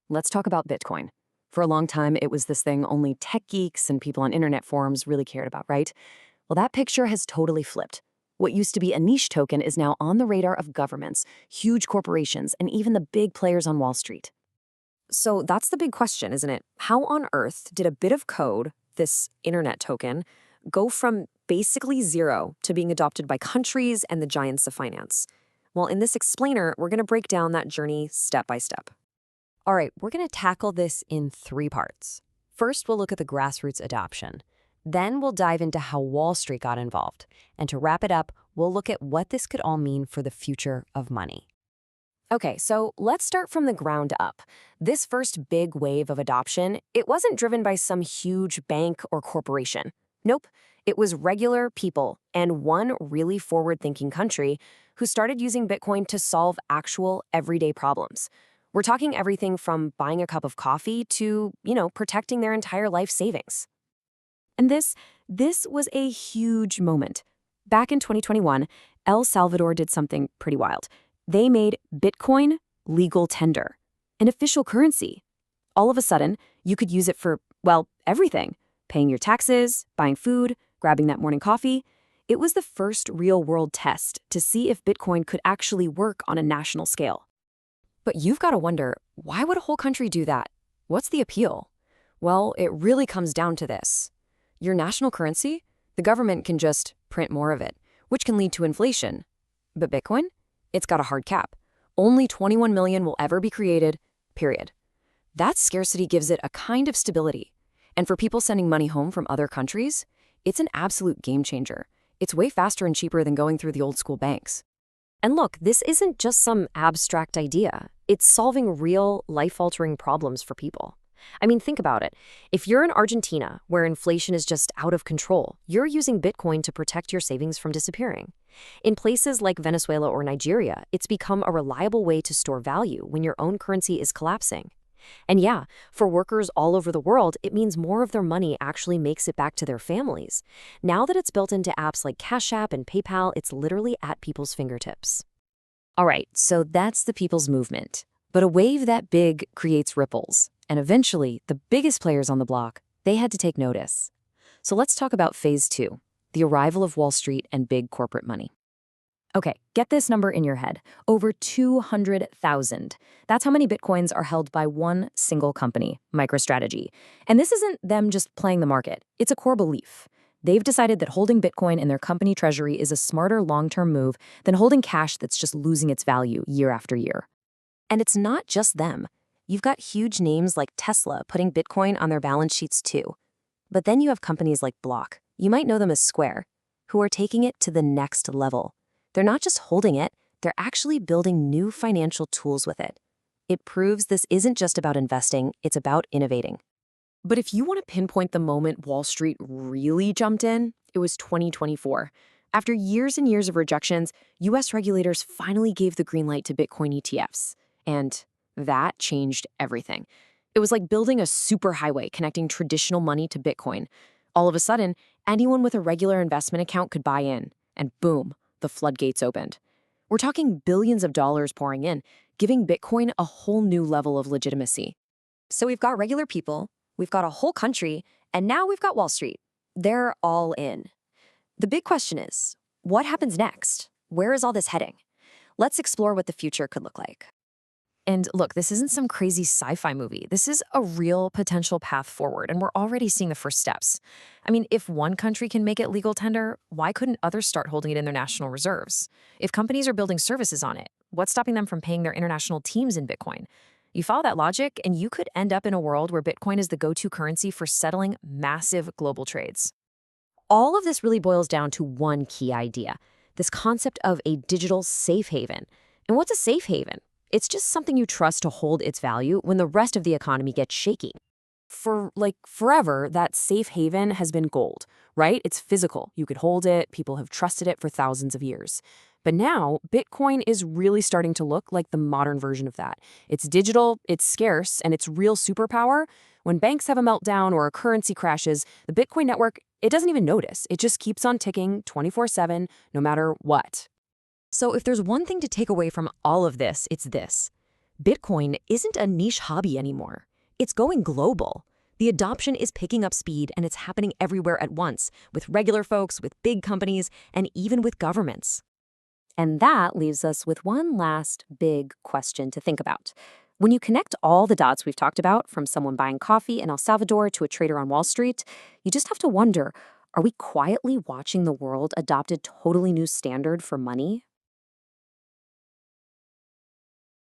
Let's talk about Bitcoin. For a long time, it was this thing only tech geeks and people on internet forums really cared about, right? Well, that picture has totally flipped. What used to be a niche token is now on the radar of governments, huge corporations, and even the big players on Wall Street. So that's the big question, isn't it? How on earth did a bit of code, this internet token, go from basically zero to being adopted by countries and the giants of finance? Well, in this explainer, we're going to break down that journey step by step. All right, we're going to tackle this in 3 parts. First, we'll look at the grassroots adoption. Then we'll dive into how Wall Street got involved. And to wrap it up, we'll look at what this could all mean for the future of money. Okay, so let's start from the ground up. This first big wave of adoption, it wasn't driven by some huge bank or corporation. Nope, it was regular people and one really forward-thinking country who started using Bitcoin to solve actual everyday problems. We're talking everything from buying a cup of coffee to, protecting their entire life savings. And this was a huge moment. Back in 2021, El Salvador did something pretty wild. They made Bitcoin legal tender, an official currency. All of a sudden, you could use it for, everything. Paying your taxes, buying food, grabbing that morning coffee. It was the first real-world test to see if Bitcoin could actually work on a national scale. But you've got to wonder, why would a whole country do that? What's the appeal? Well, it really comes down to this. Your national currency, the government can just print more of it, which can lead to inflation. But Bitcoin? It's got a hard cap. Only 21 million will ever be created, period. That scarcity gives it a kind of stability. And for people sending money home from other countries, it's an absolute game changer. It's way faster and cheaper than going through the old school banks. And look, this isn't just some abstract idea. It's solving real, life-altering problems for people. I mean, think about it. If you're in Argentina, where inflation is just out of control, you're using Bitcoin to protect your savings from disappearing. In places like Venezuela or Nigeria, it's become a reliable way to store value when your own currency is collapsing. And yeah, for workers all over the world, it means more of their money actually makes it back to their families. Now that it's built into apps like Cash App and PayPal, it's literally at people's fingertips. All right, so that's the people's movement. But a wave that big creates ripples. And eventually, the biggest players on the block, they had to take notice. So let's talk about phase 2, the arrival of Wall Street and big corporate money. Okay, get this number in your head. Over 200,000. That's how many Bitcoins are held by one single company, MicroStrategy. And this isn't them just playing the market. It's a core belief. They've decided that holding Bitcoin in their company treasury is a smarter long-term move than holding cash that's just losing its value year after year. And it's not just them. You've got huge names like Tesla putting Bitcoin on their balance sheets too. But then you have companies like Block, you might know them as Square, who are taking it to the next level. They're not just holding it, they're actually building new financial tools with it. It proves this isn't just about investing, it's about innovating. But if you want to pinpoint the moment Wall Street really jumped in, it was 2024. After years and years of rejections, US regulators finally gave the green light to Bitcoin ETFs. And that changed everything. It was like building a superhighway connecting traditional money to Bitcoin. All of a sudden, anyone with a regular investment account could buy in, and boom, the floodgates opened. We're talking billions of dollars pouring in, giving Bitcoin a whole new level of legitimacy. So we've got regular people, we've got a whole country, and now we've got Wall Street. They're all in. The big question is, what happens next? Where is all this heading? Let's explore what the future could look like. And look, this isn't some crazy sci-fi movie. This is a real potential path forward, and we're already seeing the first steps. I mean, if one country can make it legal tender, why couldn't others start holding it in their national reserves? If companies are building services on it, what's stopping them from paying their international teams in Bitcoin? You follow that logic, and you could end up in a world where Bitcoin is the go-to currency for settling massive global trades. All of this really boils down to one key idea, this concept of a digital safe haven. And what's a safe haven? It's just something you trust to hold its value when the rest of the economy gets shaky. For forever, that safe haven has been gold, right? It's physical. You could hold it. People have trusted it for thousands of years. But now, Bitcoin is really starting to look like the modern version of that. It's digital, it's scarce, and its real superpower. When banks have a meltdown or a currency crashes, the Bitcoin network, it doesn't even notice. It just keeps on ticking 24/7, no matter what. So if there's one thing to take away from all of this, it's this. Bitcoin isn't a niche hobby anymore. It's going global. The adoption is picking up speed and it's happening everywhere at once, with regular folks, with big companies, and even with governments. And that leaves us with one last big question to think about. When you connect all the dots we've talked about, from someone buying coffee in El Salvador to a trader on Wall Street, you just have to wonder, are we quietly watching the world adopt a totally new standard for money?